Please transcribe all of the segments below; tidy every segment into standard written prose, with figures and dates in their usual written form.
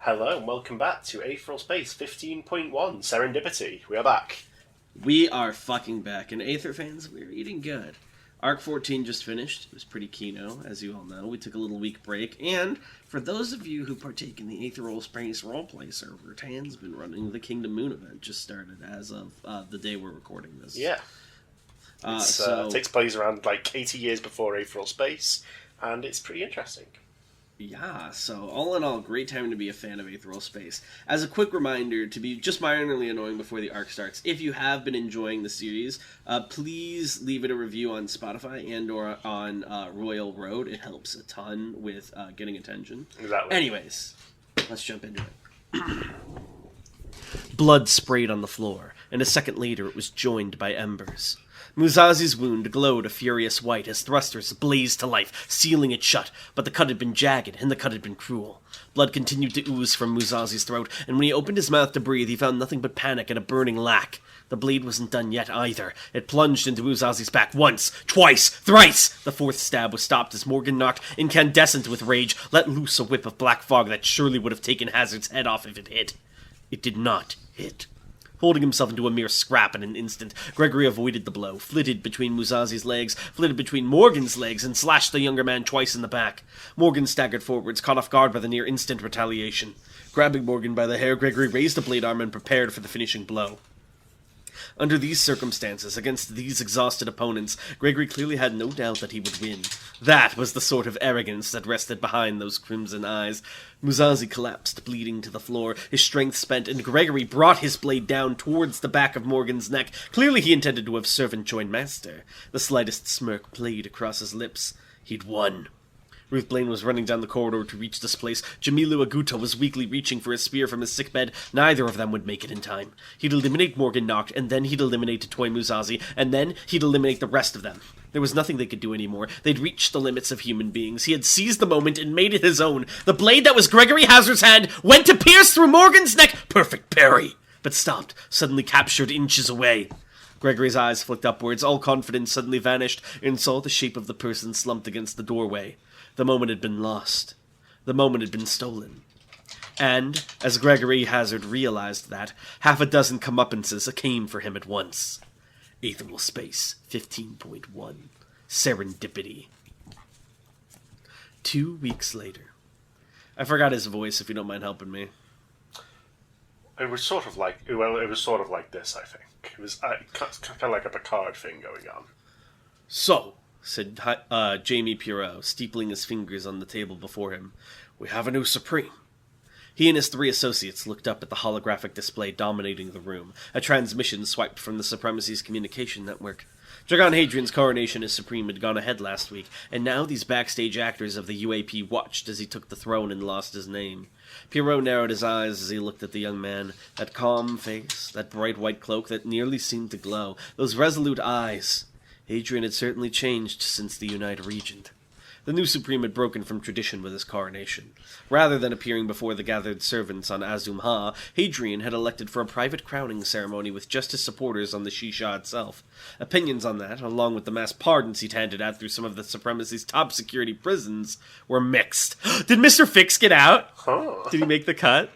Hello and welcome back to Aetheral Space 15.1 Serendipity. We are back. We are fucking back, and Aether fans, we're eating good. Arc 14 just finished. It was pretty keynote, as you all know. We took a little week break, and for those of you who partake in the Aetheral Space roleplay server, Tan's been running the Kingdom Moon event, just started as of the day we're recording this. Yeah. It takes place around like 80 years before Aetheral Space, and it's pretty interesting. Yeah, so all in all, great time to be a fan of Aetheral Space. As a quick reminder, to be just minorly annoying before the arc starts, if you have been enjoying the series, please leave it a review on Spotify and or on Royal Road. It helps a ton with getting attention. Exactly. Anyways, let's jump into it. Blood sprayed on the floor, and a second later it was joined by embers. Musazi's wound glowed a furious white as thrusters blazed to life, sealing it shut, but the cut had been jagged, and the cut had been cruel. Blood continued to ooze from Musazi's throat, and when he opened his mouth to breathe, he found nothing but panic and a burning lack. The blade wasn't done yet, either. It plunged into Musazi's back once, twice, thrice! The fourth stab was stopped as Morgan knocked, incandescent with rage, let loose a whip of black fog that surely would have taken Hazard's head off if it hit. It did not hit. Holding himself into a mere scrap in an instant, Gregory avoided the blow, flitted between Musazi's legs, flitted between Morgan's legs, and slashed the younger man twice in the back. Morgan staggered forwards, caught off guard by the near-instant retaliation. Grabbing Morgan by the hair, Gregory raised the blade arm and prepared for the finishing blow. Under these circumstances, against these exhausted opponents, Gregory clearly had no doubt that he would win. That was the sort of arrogance that rested behind those crimson eyes. Musazi collapsed, bleeding to the floor, his strength spent, and Gregory brought his blade down towards the back of Morgan's neck. Clearly he intended to have servant joined master. The slightest smirk played across his lips. He'd won. Ruth Blaine was running down the corridor to reach this place. Jamilu Aguta was weakly reaching for a spear from his sickbed. Neither of them would make it in time. He'd eliminate Morgan knocked, and then he'd eliminate Toy Musazi, and then he'd eliminate the rest of them. There was nothing they could do anymore. They'd reached the limits of human beings. He had seized the moment and made it his own. The blade that was Gregory Hazard's hand went to pierce through Morgan's neck. Perfect parry. But stopped, suddenly captured inches away. Gregory's eyes flicked upwards. All confidence suddenly vanished, and saw the shape of the person slumped against the doorway. The moment had been lost. The moment had been stolen. And, as Gregory Hazard realized that, half a dozen comeuppances came for him at once. Aetheral Space 15.1 Serendipity. 2 weeks later. I forgot his voice, if you don't mind helping me. It was sort of like this, I think. It was kind of like a Picard thing going on. So, said Jamie Pierrot, steepling his fingers on the table before him, we have a new Supreme. He and his 3 associates looked up at the holographic display dominating the room, a transmission swiped from the Supremacy's communication network. Dragon Hadrian's coronation as Supreme had gone ahead last week, and now these backstage actors of the UAP watched as he took the throne and lost his name. Pierrot narrowed his eyes as he looked at the young man, that calm face, that bright white cloak that nearly seemed to glow, those resolute eyes. Hadrian had certainly changed since the Unite Regent. The new Supreme had broken from tradition with his coronation. Rather than appearing before the gathered servants on Azum-Ha, Hadrian had elected for a private crowning ceremony with just his supporters on the Shisha itself. Opinions on that, along with the mass pardons he'd handed out through some of the Supremacy's top security prisons, were mixed. Did Mr. Fix get out? Huh. Did he make the cut?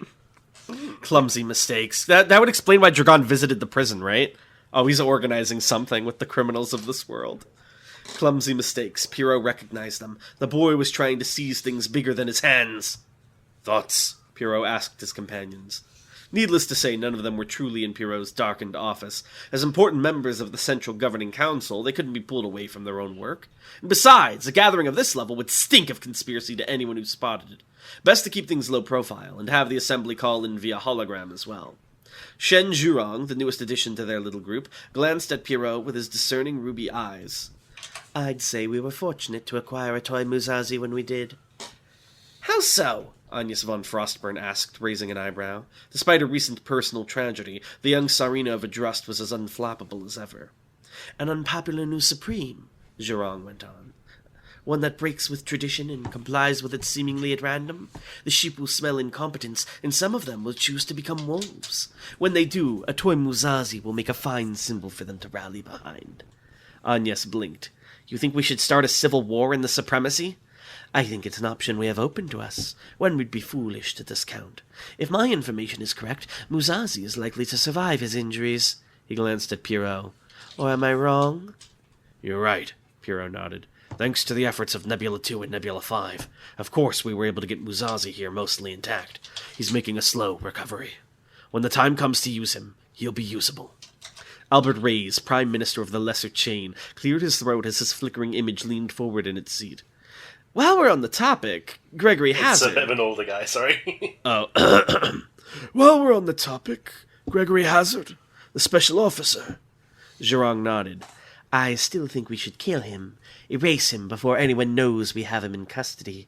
Clumsy mistakes. That would explain why Dragon visited the prison, right? Oh, he's organizing something with the criminals of this world. Clumsy mistakes. Pierrot recognized them. The boy was trying to seize things bigger than his hands. Thoughts? Pierrot asked his companions. Needless to say, none of them were truly in Pierrot's darkened office. As important members of the Central Governing Council, they couldn't be pulled away from their own work. And besides, a gathering of this level would stink of conspiracy to anyone who spotted it. Best to keep things low profile, and have the assembly call in via hologram as well. Shen Zhurong, the newest addition to their little group, glanced at Pierrot with his discerning ruby eyes. I'd say we were fortunate to acquire a toy Musazi when we did. How so? Agnes von Frostburn asked, raising an eyebrow. Despite a recent personal tragedy, the young Tsarina of Adrust was as unflappable as ever. An unpopular new Supreme, Zhurong went on. One that breaks with tradition and complies with it seemingly at random. The sheep will smell incompetence, and some of them will choose to become wolves. When they do, a toy Musazi will make a fine symbol for them to rally behind. Agnes blinked. You think we should start a civil war in the Supremacy? I think it's an option we have open to us, one we'd be foolish to discount. If my information is correct, Musashi is likely to survive his injuries. He glanced at Pierrot. Or am I wrong? You're right, Pierrot nodded. Thanks to the efforts of Nebula 2 and Nebula 5. Of course, we were able to get Musashi here mostly intact. He's making a slow recovery. When the time comes to use him, he'll be usable. Albert Reyes, Prime Minister of the Lesser Chain, cleared his throat as his flickering image leaned forward in its seat. While we're on the topic, Gregory Hazard... It's a bit of an older guy, sorry. Oh. While we're on the topic, Gregory Hazard, the Special Officer. Zhurong nodded. I still think we should kill him. Erase him before anyone knows we have him in custody.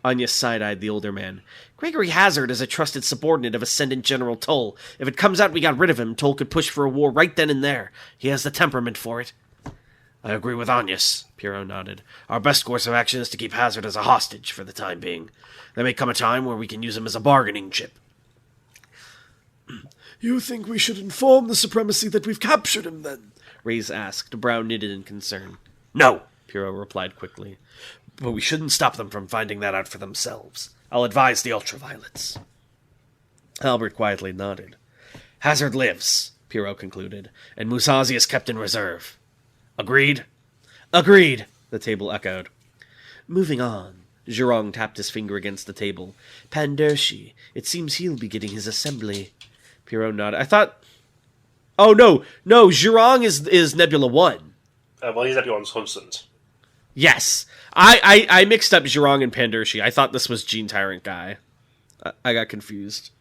Anya side-eyed the older man. Gregory Hazard is a trusted subordinate of Ascendant General Toll. If it comes out we got rid of him, Toll could push for a war right then and there. He has the temperament for it. I agree with Agnes, Pierrot nodded. Our best course of action is to keep Hazard as a hostage for the time being. There may come a time where we can use him as a bargaining chip. You think we should inform the Supremacy that we've captured him, then? Reyes asked, brow knitted in concern. No, Pierrot replied quickly. But we shouldn't stop them from finding that out for themselves. I'll advise the Ultraviolets. Albert quietly nodded. Hazard lives, Pierrot concluded, and Musashi is kept in reserve. Agreed? Agreed, the table echoed. Moving on. Zhurong tapped his finger against the table. Pandershi, it seems he'll be getting his assembly. Pierrot nodded. I thought... Oh, no, Zhurong is Nebula 1. Well, he's Nebula 1's husband. Yes. I mixed up Zhurong and Pandershi. I thought this was Gene Tyrant Guy. I got confused.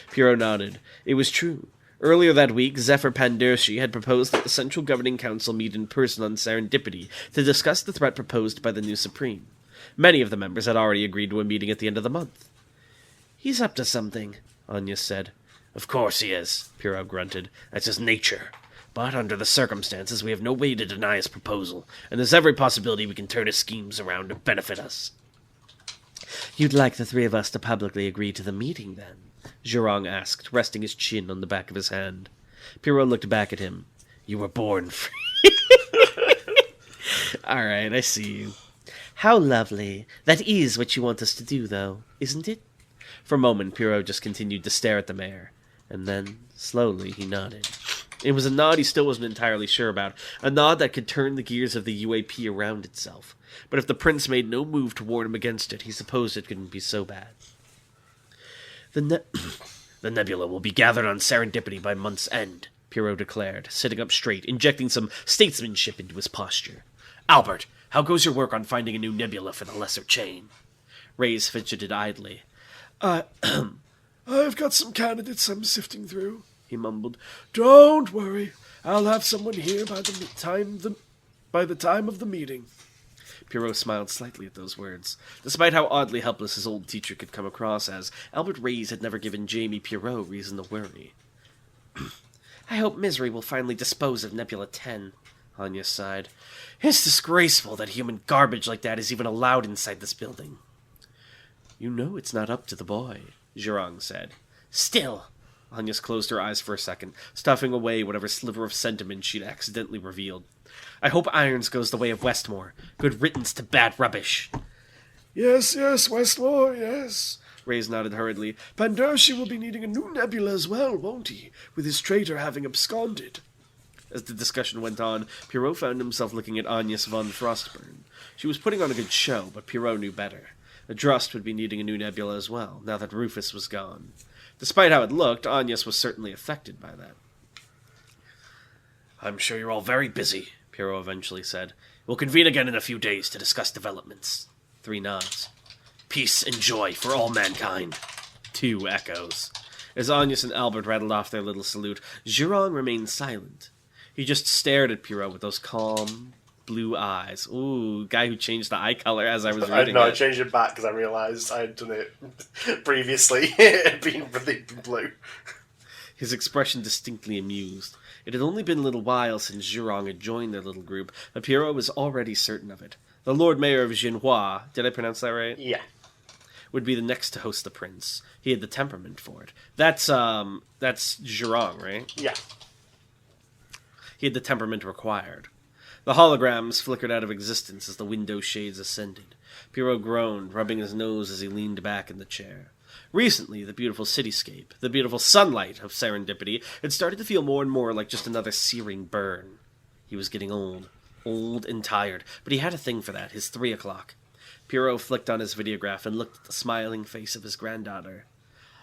Pierrot nodded. It was true. Earlier that week, Zephyr Pandershi had proposed that the Central Governing Council meet in person on Serendipity to discuss the threat proposed by the new Supreme. Many of the members had already agreed to a meeting at the end of the month. He's up to something, Anya said. Of course he is, Pierrot grunted. That's his nature. But under the circumstances, we have no way to deny his proposal, and there's every possibility we can turn his schemes around to benefit us. You'd like the three of us to publicly agree to the meeting, then? Zhurong asked, resting his chin on the back of his hand. Pierrot looked back at him. You were born free. All right, I see you. How lovely. That is what you want us to do, though, isn't it? For a moment, Pierrot just continued to stare at the mayor, and then, slowly, he nodded. It was a nod he still wasn't entirely sure about, a nod that could turn the gears of the UAP around itself. But if the prince made no move to warn him against it, he supposed it couldn't be so bad. The nebula will be gathered on Serendipity by month's end, Pierrot declared, sitting up straight, injecting some statesmanship into his posture. Albert, how goes your work on finding a new nebula for the Lesser Chain? Reyes fidgeted idly. I've got some candidates I'm sifting through, he mumbled. Don't worry. I'll have someone here by the time of the meeting. Pierrot smiled slightly at those words. Despite how oddly helpless his old teacher could come across as, Albert Reyes had never given Jamie Pierrot reason to worry. I hope Misery will finally dispose of Nebula 10, Anya sighed. It's disgraceful that human garbage like that is even allowed inside this building. You know it's not up to the boy, Zhurong said. Still, Anya closed her eyes for a second, stuffing away whatever sliver of sentiment she'd accidentally revealed. I hope Irons goes the way of Westmore. Good riddance to bad rubbish. Yes, Westmore, yes. Reyes nodded hurriedly. Pandershi will be needing a new nebula as well, won't he? With his traitor having absconded. As the discussion went on, Pierrot found himself looking at Agnes von Frostburn. She was putting on a good show, but Pierrot knew better. The Drust would be needing a new nebula as well, now that Rufus was gone. Despite how it looked, Agnes was certainly affected by that. I'm sure you're all very busy, Pierrot eventually said. We'll convene again in a few days to discuss developments. 3 nods. Peace and joy for all mankind. 2 echoes. As Agnes and Albert rattled off their little salute, Zhurong remained silent. He just stared at Pierrot with those calm, blue eyes. Ooh, guy who changed the eye color as I was reading I changed it back because I realised I had done it previously. It had been really blue. His expression distinctly amused. It had only been a little while since Zhurong had joined their little group, but Pierrot was already certain of it. The Lord Mayor of Jinhua, did I pronounce that right? Yeah. Would be the next to host the prince. He had the temperament for it. That's Zhurong, right? Yeah. He had the temperament required. The holograms flickered out of existence as the window shades ascended. Pierrot groaned, rubbing his nose as he leaned back in the chair. Recently, the beautiful cityscape, the beautiful sunlight of Serendipity, had started to feel more and more like just another searing burn. He was getting old and tired, but he had a thing for that, his 3 o'clock. Pierrot flicked on his videograph and looked at the smiling face of his granddaughter.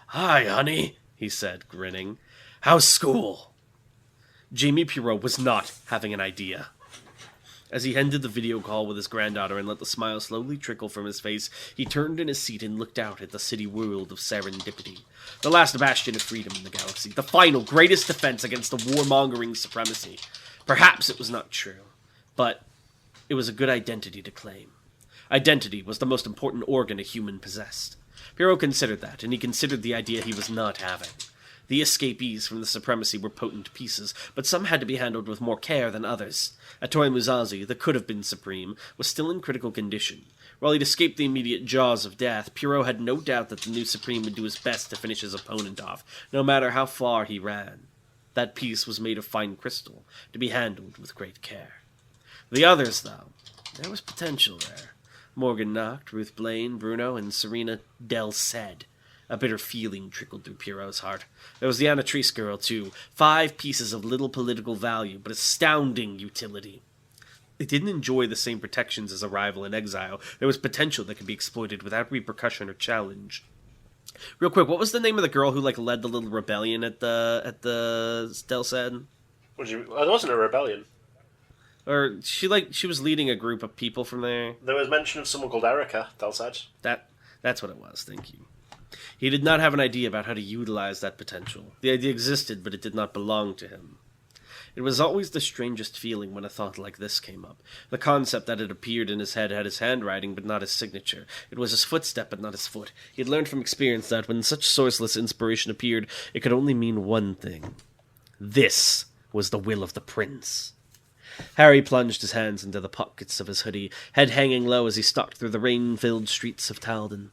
"Hi, honey," he said, grinning. "How's school?" Jamie Pierrot was not having an idea. As he ended the video call with his granddaughter and let the smile slowly trickle from his face, he turned in his seat and looked out at the city world of Serendipity. The last bastion of freedom in the galaxy, the final, greatest defense against the warmongering supremacy. Perhaps it was not true, but it was a good identity to claim. Identity was the most important organ a human possessed. Pierrot considered that, and he considered the idea he was not having. The escapees from the supremacy were potent pieces, but some had to be handled with more care than others. Atoy Muzazi, the could-have-been supreme, was still in critical condition. While he'd escaped the immediate jaws of death, Pierrot had no doubt that the new supreme would do his best to finish his opponent off, no matter how far he ran. That piece was made of fine crystal, to be handled with great care. The others, though, there was potential there. Morgan Nacht, Ruth Blaine, Bruno, and Serena Del Ced. A bitter feeling trickled through Pierrot's heart. There was the Anatrice girl, too. 5 pieces of little political value, but astounding utility. They didn't enjoy the same protections as a rival in exile. There was potential that could be exploited without repercussion or challenge. Real quick, what was the name of the girl who led the little rebellion at the Del Ced? It wasn't a rebellion. Or she was leading a group of people from there. There was mention of someone called Erica, Del Ced. That's what it was, thank you. He did not have an idea about how to utilize that potential. The idea existed, but it did not belong to him. It was always the strangest feeling when a thought like this came up. The concept that had appeared in his head had his handwriting, but not his signature. It was his footstep, but not his foot. He had learned from experience that when such sourceless inspiration appeared, it could only mean one thing. This was the will of the prince. Harry plunged his hands into the pockets of his hoodie, head hanging low as he stalked through the rain-filled streets of Talden.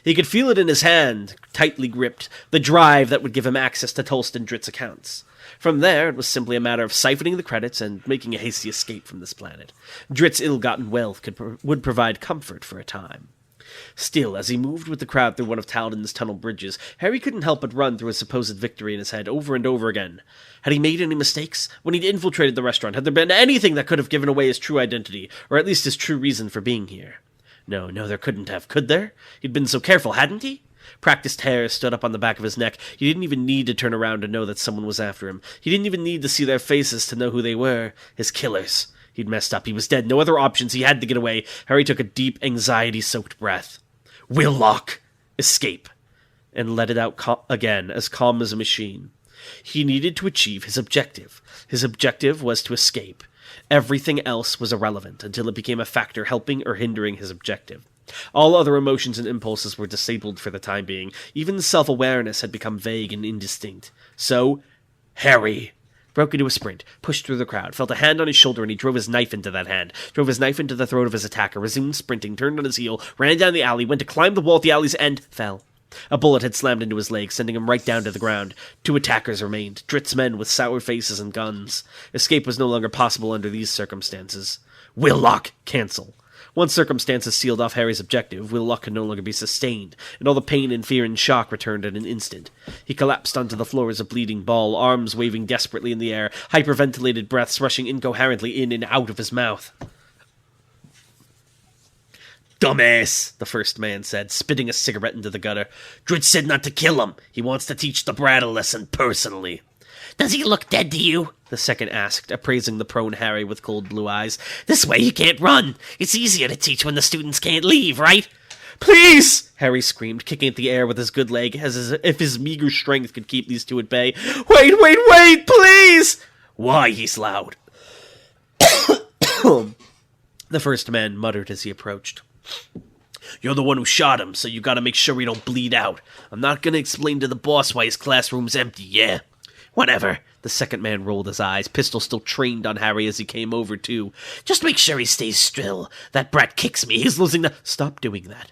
He could feel it in his hand, tightly gripped, the drive that would give him access to Tolston Dritt's accounts. From there, it was simply a matter of siphoning the credits and making a hasty escape from this planet. Dritt's ill-gotten wealth would provide comfort for a time. Still, as he moved with the crowd through one of Talden's tunnel bridges, Harry couldn't help but run through his supposed victory in his head over and over again. Had he made any mistakes? When he'd infiltrated the restaurant, had there been anything that could have given away his true identity, or at least his true reason for being here? No, there couldn't have, could there? He'd been so careful, hadn't he? Practiced hair stood up on the back of his neck. He didn't even need to turn around to know that someone was after him. He didn't even need to see their faces to know who they were. His killers. He'd messed up. He was dead. No other options. He had to get away. Harry took a deep, anxiety-soaked breath. Willock! Escape. And let it out again, as calm as a machine. He needed to achieve his objective. His objective was to escape. Everything else was irrelevant until it became a factor helping or hindering his objective. All other emotions and impulses were disabled for the time being. Even self-awareness had become vague and indistinct. So, Harry broke into a sprint, pushed through the crowd, felt a hand on his shoulder, and he drove his knife into that hand, drove his knife into the throat of his attacker, resumed sprinting, turned on his heel, ran down the alley, went to climb the wall at the alley's end, fell. A bullet had slammed into his leg, sending him right down to the ground. 2 attackers remained, Dritt's men with sour faces and guns. Escape was no longer possible under these circumstances. Willock, cancel. Once circumstances sealed off Harry's objective, Willock could no longer be sustained, and all the pain and fear and shock returned in an instant. He collapsed onto the floor as a bleeding ball, arms waving desperately in the air, hyperventilated breaths rushing incoherently in and out of his mouth. "Dumbass," the first man said, spitting a cigarette into the gutter. "Dritt said not to kill him. He wants to teach the brat a lesson personally." "Does he look dead to you?" the second asked, appraising the prone Harry with cold blue eyes. "This way he can't run. It's easier to teach when the students can't leave, right?" "Please!" Harry screamed, kicking at the air with his good leg, as if his meager strength could keep these two at bay. Wait, please!" "Why?" he's loud. The first man muttered as he approached. "You're the one who shot him, so you gotta make sure he don't bleed out. I'm not gonna explain to the boss why his classroom's empty, yeah?" "Whatever." The second man rolled his eyes, pistol still trained on Harry as he came over, too. "Just make sure he stays still. That brat kicks me. He's losing the—" "Stop doing that."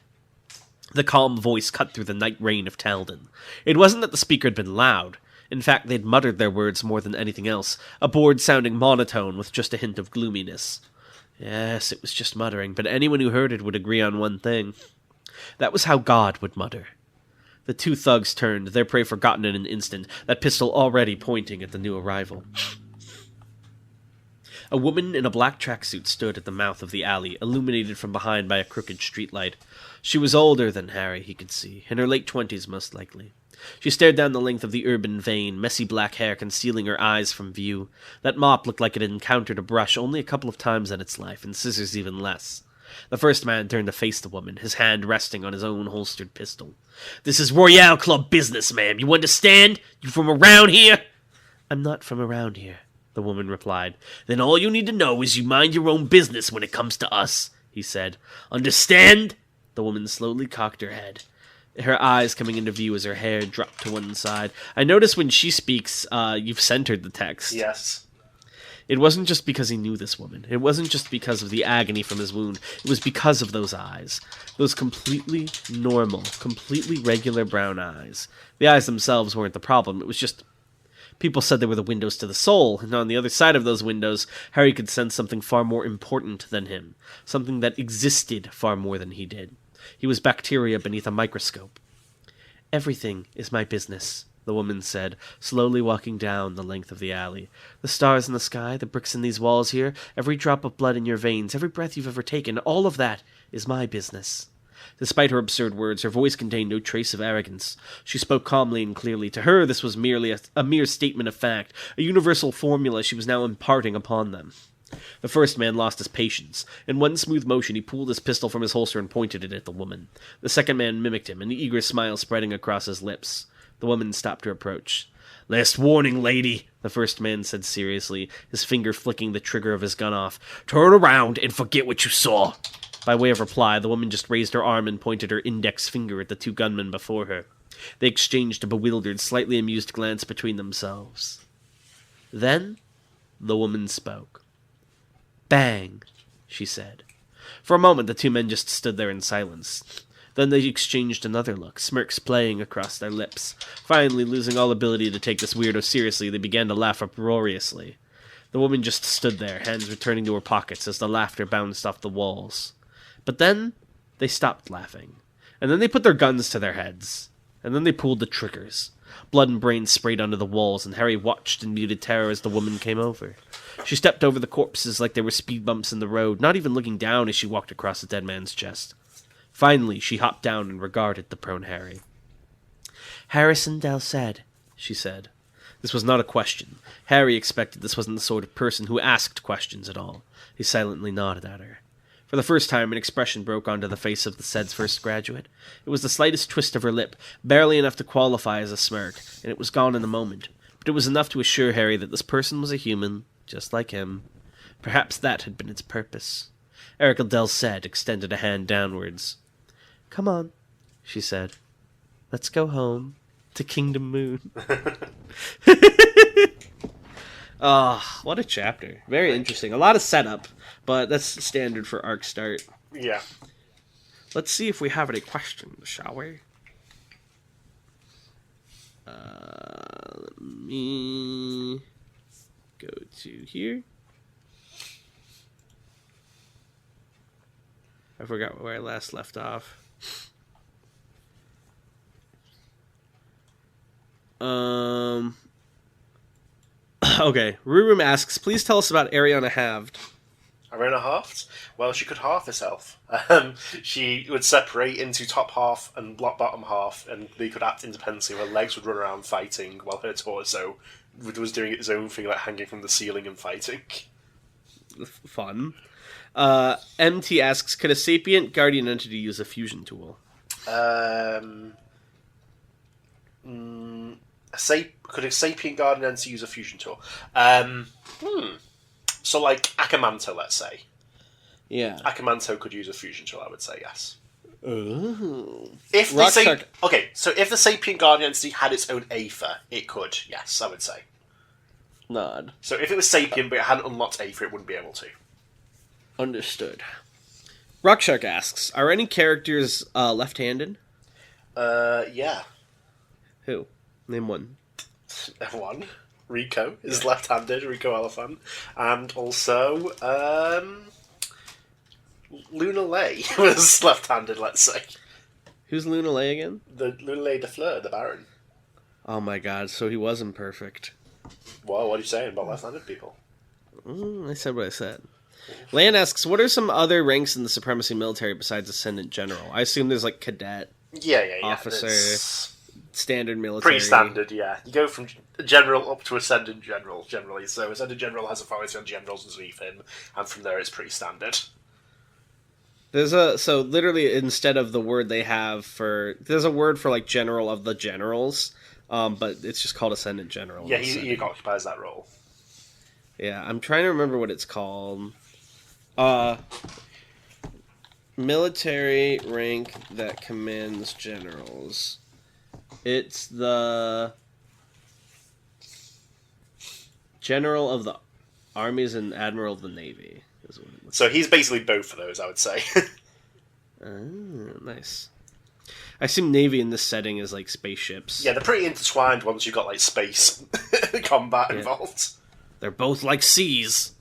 The calm voice cut through the night rain of Talden. It wasn't that the speaker had been loud. In fact, they'd muttered their words more than anything else, a bored-sounding monotone with just a hint of gloominess. Yes, it was just muttering, but anyone who heard it would agree on one thing. That was how God would mutter. The two thugs turned, their prey forgotten in an instant, that pistol already pointing at the new arrival. A woman in a black tracksuit stood at the mouth of the alley, illuminated from behind by a crooked streetlight. She was older than Harry, he could see, in her late 20s most likely. She stared down the length of the urban vein, messy black hair concealing her eyes from view. That mop looked like it had encountered a brush only a couple of times in its life, and scissors even less. The first man turned to face the woman, his hand resting on his own holstered pistol. "This is Royale Club business, ma'am. You understand? You from around here?" "I'm not from around here," the woman replied. "Then all you need to know is you mind your own business when it comes to us," he said. "Understand?" The woman slowly cocked her head, her eyes coming into view as her hair dropped to one side. I notice when she speaks, you've centered the text. Yes. It wasn't just because he knew this woman. It wasn't just because of the agony from his wound. It was because of those eyes. Those completely normal, completely regular brown eyes. The eyes themselves weren't the problem. It was just... People said they were the windows to the soul, and on the other side of those windows, Harry could sense something far more important than him. Something that existed far more than he did. He was bacteria beneath a microscope. "Everything is my business," the woman said, slowly walking down the length of the alley. "The stars in the sky, the bricks in these walls here, every drop of blood in your veins, every breath you've ever taken, all of that is my business." Despite her absurd words, her voice contained no trace of arrogance. She spoke calmly and clearly. To her, this was merely a mere statement of fact, a universal formula she was now imparting upon them. The first man lost his patience. In one smooth motion, he pulled his pistol from his holster and pointed it at the woman. The second man mimicked him, an eager smile spreading across his lips. The woman stopped her approach. "Last warning, lady," the first man said seriously, his finger flicking the trigger of his gun off. "Turn around and forget what you saw." By way of reply, the woman just raised her arm and pointed her index finger at the two gunmen before her. They exchanged a bewildered, slightly amused glance between themselves. Then the woman spoke. "Bang," she said. For a moment, the two men just stood there in silence. Then they exchanged another look, smirks playing across their lips. Finally, losing all ability to take this weirdo seriously, they began to laugh uproariously. The woman just stood there, hands returning to her pockets as the laughter bounced off the walls. But then they stopped laughing. And then they put their guns to their heads. And then they pulled the triggers. Blood and brains sprayed onto the walls, and Harry watched in muted terror as the woman came over. She stepped over the corpses like they were speed bumps in the road, not even looking down as she walked across the dead man's chest. Finally, she hopped down and regarded the prone Harry. "Harrison Dalsed," she said. This was not a question. Harry expected this wasn't the sort of person who asked questions at all. He silently nodded at her. For the first time, an expression broke onto the face of the SED's first graduate. It was the slightest twist of her lip, barely enough to qualify as a smirk, and it was gone in a moment. But it was enough to assure Harry that this person was a human, just like him. Perhaps that had been its purpose. Erica Dalsed extended a hand downwards. "Come on," she said. "Let's go home to Kingdom Moon." Ah, what a chapter. Very interesting. A lot of setup, but that's standard for arc start. Yeah. Let's see if we have any questions, shall we? Let me go to here. I forgot where I last left off. Okay, Rurum asks, please tell us about Ariana Halved. Ariana Halved? Well, she could half herself. She would separate into top half and bottom half, and they could act independently. Her legs would run around fighting, while her torso was doing its own thing, like hanging from the ceiling and fighting. Fun. MT asks, could a sapient guardian entity use a fusion tool? Could a sapient guardian entity use a fusion tool? So, like Akamanto, let's say. Yeah. Akamanto could use a fusion tool, I would say, yes. Ooh. If the sapient guardian entity had its own Aether, it could, yes, I would say. Nod. So if it was sapient but it hadn't unlocked Aether, it wouldn't be able to. Understood. Rockshark asks, are any characters left-handed? Yeah. Who? Name one. One. Rico is left-handed, Rico Elephant. And also, Luna Ley was left-handed, let's say. Who's Luna Ley again? The Luna Ley de Fleur, the Baron. Oh my god, so he wasn't perfect. Well, what are you saying about left-handed people? I said what I said. Lan asks, what are some other ranks in the Supremacy military besides Ascendant General? I assume there's like Cadet, Yeah. Officer, It's Standard Military. pretty standard, yeah. You go from General up to Ascendant General, generally. So Ascendant General has authority on generals underneath him, and from there it's pretty standard. So literally instead of the word they have for, there's a word for like General of the Generals, but it's just called Ascendant General. Yeah, he occupies that role. Yeah, I'm trying to remember what it's called. Military rank that commands generals. It's the General of the Armies and Admiral of the Navy. Is what it looks So he's basically both of those, I would say. nice. I assume Navy in this setting is like spaceships. Yeah, they're pretty intertwined once you've got like space combat involved. They're both like seas.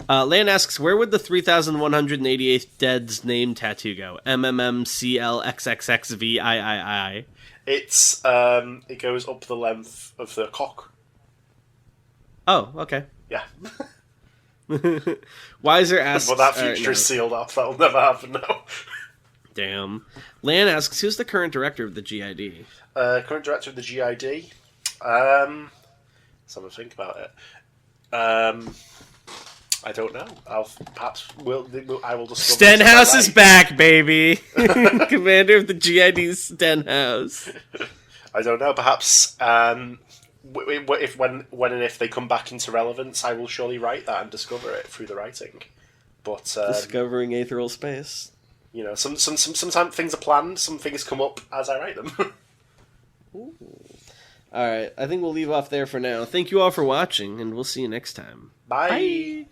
Lan asks, where would the 3,188th Dead's name tattoo go? MMMCLXXXVIII. It's it goes up the length of the cock. Oh, okay. Yeah. Wiser asks... But that future is sealed up. That'll never happen now. Damn. Lan asks, who's the current director of the GID? Current director of the GID? Let's have a think about it. I don't know. I will discover. Stenhouse is back, baby. Commander of the GID Stenhouse. I don't know. Perhaps when and if they come back into relevance, I will surely write that and discover it through the writing. But Discovering Aetheral Space. You know, sometimes things are planned. Some things come up as I write them. All right, I think we'll leave off there for now. Thank you all for watching, and we'll see you next time. Bye. Bye.